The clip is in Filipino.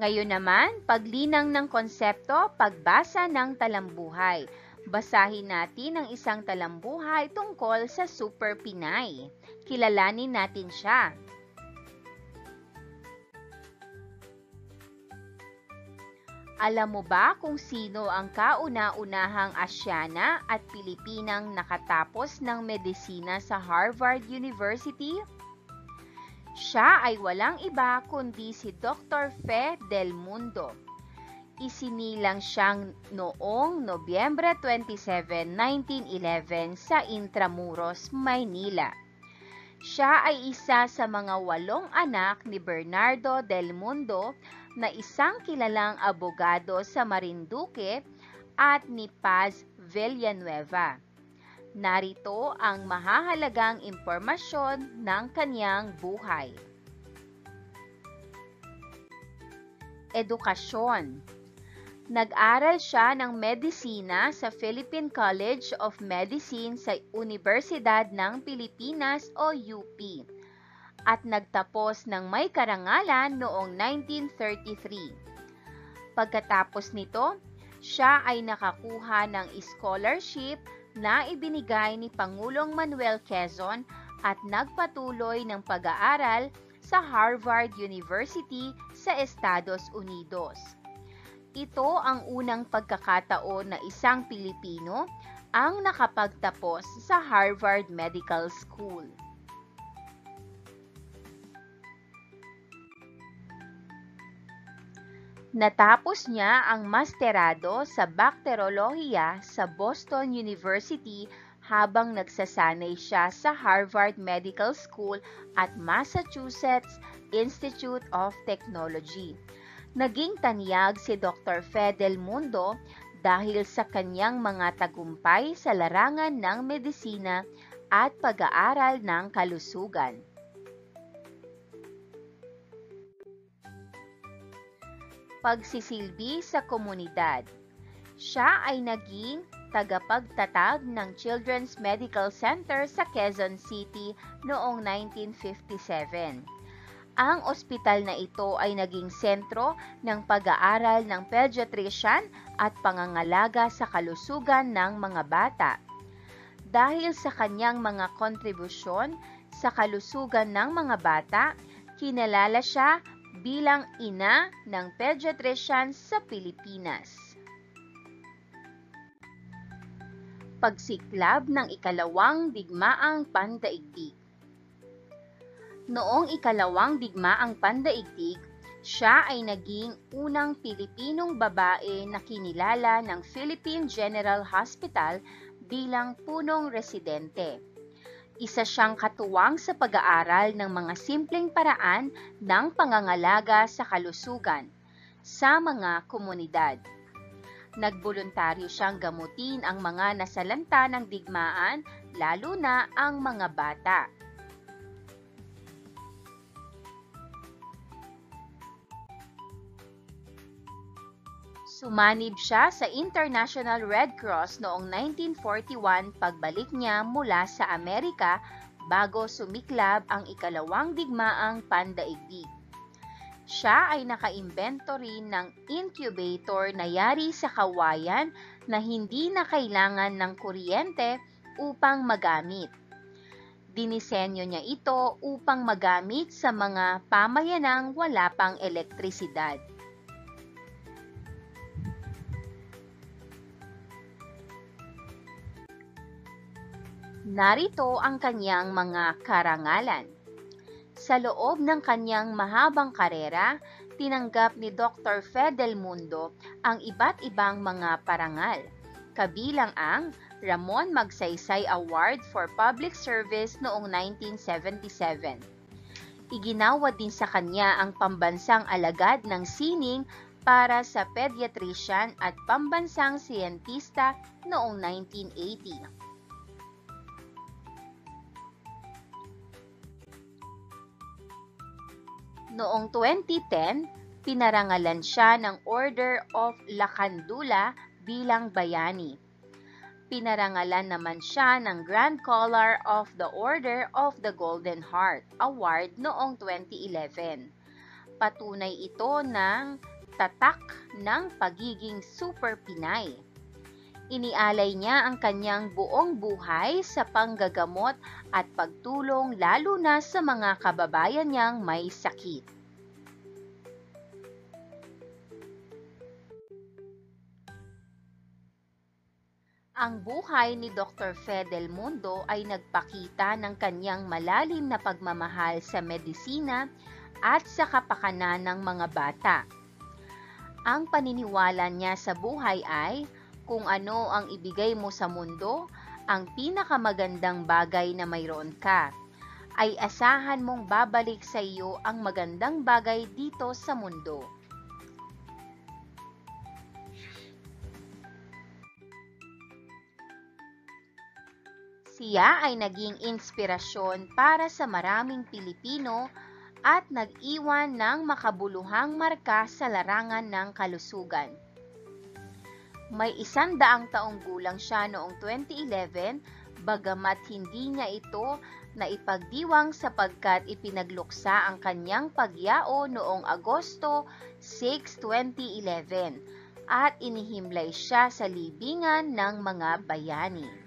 Ngayon naman, paglinang ng konsepto, pagbasa ng talambuhay. Basahin natin ang isang talambuhay tungkol sa Super Pinay. Kilalanin natin siya. Alam mo ba kung sino ang kauna-unahang Asyana at Pilipinang nakatapos ng medisina sa Harvard University? Siya ay walang iba kundi si Dr. Fe Del Mundo. Isinilang siyang noong Nobyembre 27, 1911 sa Intramuros, Maynila. Siya ay isa sa mga 8 anak ni Bernardo Del Mundo na isang kilalang abogado sa Marinduque at ni Paz Villanueva. Narito ang mahahalagang impormasyon ng kanyang buhay. Edukasyon. Nag-aral siya ng medisina sa Philippine College of Medicine sa Universidad ng Pilipinas o UP at nagtapos ng may karangalan noong 1933. Pagkatapos nito, siya ay nakakuha ng scholarship na ibinigay ni Pangulong Manuel Quezon at nagpatuloy ng pag-aaral sa Harvard University sa Estados Unidos. Ito ang unang pagkakataon na isang Pilipino ang nakapagtapos sa Harvard Medical School. Natapos niya ang masterado sa bakterolohiya sa Boston University habang nagsasanay siya sa Harvard Medical School at Massachusetts Institute of Technology. Naging tanyag si Dr. Fe Del Mundo dahil sa kanyang mga tagumpay sa larangan ng medisina at pag-aaral ng kalusugan. Pagsisilbi sa komunidad. Siya ay naging tagapagtatag ng Children's Medical Center sa Quezon City noong 1957. Ang ospital na ito ay naging sentro ng pag-aaral ng pediatrician at pangangalaga sa kalusugan ng mga bata. Dahil sa kanyang mga kontribusyon sa kalusugan ng mga bata, kinalala siya bilang ina ng pediatrician sa Pilipinas. Pagsiklab ng ikalawang digmaang pandaigdig. Noong ikalawang digmaang pandaigdig, siya ay naging unang Pilipinong babae na kinilala ng Philippine General Hospital bilang punong residente. Isa siyang katuwang sa pag-aaral ng mga simpleng paraan ng pangangalaga sa kalusugan sa mga komunidad. Nagboluntaryo siyang gamutin ang mga nasalanta ng digmaan, lalo na ang mga bata. Sumanib siya sa International Red Cross noong 1941 pagbalik niya mula sa Amerika bago sumiklab ang ikalawang digmaang pandaigdig. Siya ay nakaimbento rin ng incubator na yari sa kawayan na hindi na kailangan ng kuryente upang magamit. Dinisenyo niya ito upang magamit sa mga pamayanang wala pang elektrisidad. Narito ang kanyang mga karangalan. Sa loob ng kanyang mahabang karera, tinanggap ni Dr. Fe Del Mundo ang iba't ibang mga parangal, kabilang ang Ramon Magsaysay Award for Public Service noong 1977. Iginawad din sa kanya ang pambansang alagad ng sining para sa pediatrician at pambansang siyentista noong 1980. Noong 2010, pinarangalan siya ng Order of Lacandula bilang bayani. Pinarangalan naman siya ng Grand Collar of the Order of the Golden Heart Award noong 2011. patunay ito ng tatak ng pagiging super Pinay. Inialay niya ang kanyang buong buhay sa panggagamot at pagtulong lalo na sa mga kababayan niyang may sakit. Ang buhay ni Dr. Fe del Mundo ay nagpakita ng kanyang malalim na pagmamahal sa medisina at sa kapakanan ng mga bata. Ang paniniwala niya sa buhay ay, kung ano ang ibigay mo sa mundo, ang pinakamagandang bagay na mayroon ka, ay asahan mong babalik sa iyo ang magandang bagay dito sa mundo. Siya ay naging inspirasyon para sa maraming Pilipino at nag-iwan ng makabuluhang marka sa larangan ng kalusugan. May 100 taong gulang siya noong 2011, bagamat hindi niya ito naipagdiwang sapagkat ipinagluksa ang kanyang pagyao noong Agosto 6, 2011 at inihimlay siya sa libingan ng mga bayani.